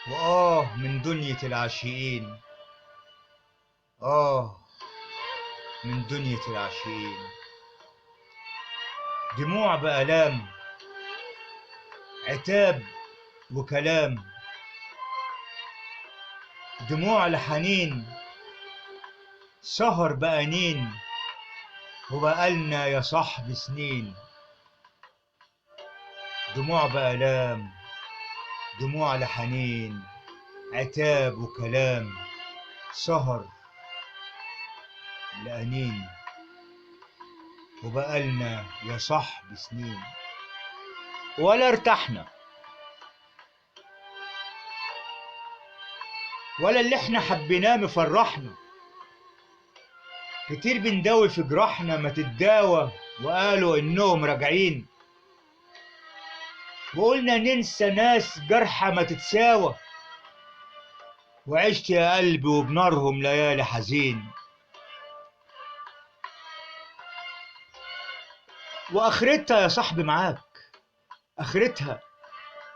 من دنيا العاشقين. من دنيا العاشقين. دموع بآلام، عتاب وكلام، دموع لحنين، سهر بأنين، وبقالنا يا صاحبي سنين. دموع بآلام، دموع لحنين، عتاب وكلام، سهر لأنين، وبقالنا يا صاحبي سنين. ولا ارتحنا، ولا اللي احنا حبيناه مفرحنا. كتير بنداوي في جراحنا ما تتداوى، وقالوا انهم راجعين. وقلنا ننسى ناس جرحى ما تتساوى، وعشت يا قلبي وبنارهم ليالي حزين. واخرتها يا صاحبي معاك،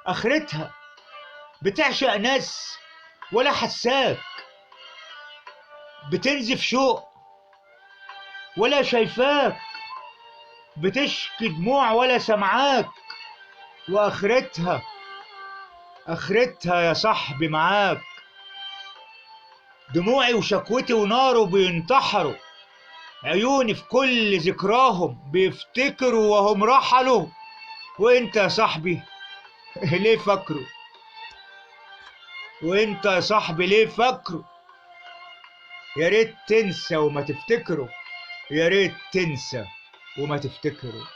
اخرتها بتعشق ناس ولا حساك، بتنزف شوق ولا شايفاك، بتشكي دموع ولا سمعاك. واخرتها يا صاحبي معاك. دموعي وشكوتي وناره بينتحروا، عيوني في كل ذكراهم بيفتكروا وهم رحلوا. وانت يا صاحبي ليه فاكره؟ وانت يا صاحبي ليه فاكره؟ يا ريت تنسى وما تفتكره، يا ريت تنسى وما تفتكره.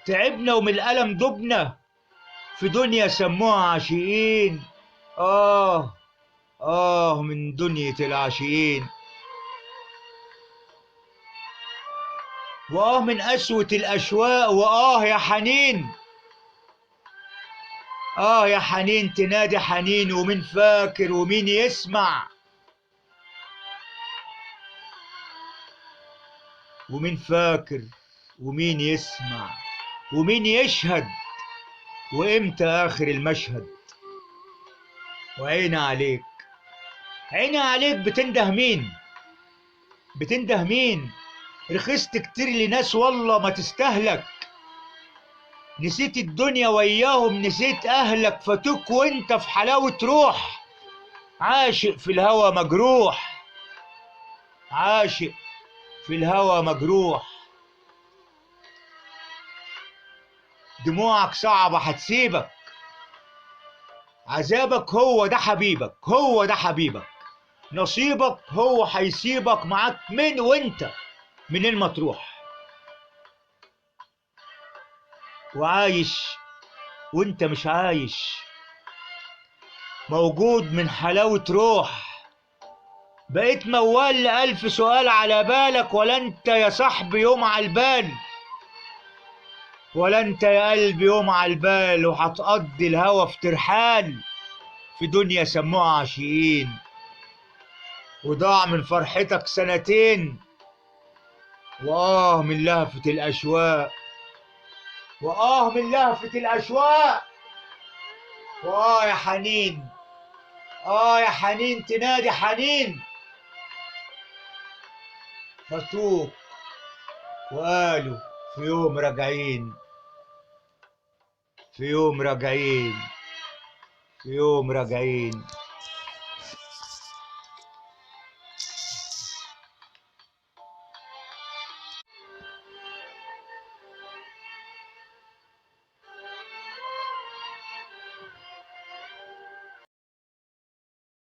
تعبنا ومن الألم دبنا في دنيا سموها عاشقين. من دنيا العاشقين. من قسوة الأشواق. يا حنين، يا حنين تنادي حنين، ومين فاكر ومين يسمع؟ ومين فاكر ومين يسمع؟ ومين يشهد؟ وامتى آخر المشهد؟ وعيني عليك، عيني عليك بتنده مين؟ بتنده مين؟ رخصت كتير لناس والله ما تستهلك. نسيت الدنيا وياهم، نسيت أهلك، فاتوك وانت في حلاوة روح. عاشق في الهوى مجروح، عاشق في الهوى مجروح. دموعك صعبة هتسيبك، عذابك هو ده حبيبك، هو ده حبيبك. نصيبك هو هيسيبك معاك من وانت منين ما تروح. وعايش وانت مش عايش، موجود من حلاوة روح. بقيت موال لألف سؤال على بالك، ولا انت يا صاحبي يوم على البال، ولا انت يا قلبي يوم على البال. وهتقضي الهوى في ترحال في دنيا سموها عاشقين. وضاع من فرحتك سنتين، من لهفة الأشواق، من لهفة الأشواق. يا حنين، يا حنين تنادي حنين. فاتوك وقالوا في يوم راجعين، في يوم راجعين، في يوم راجعين.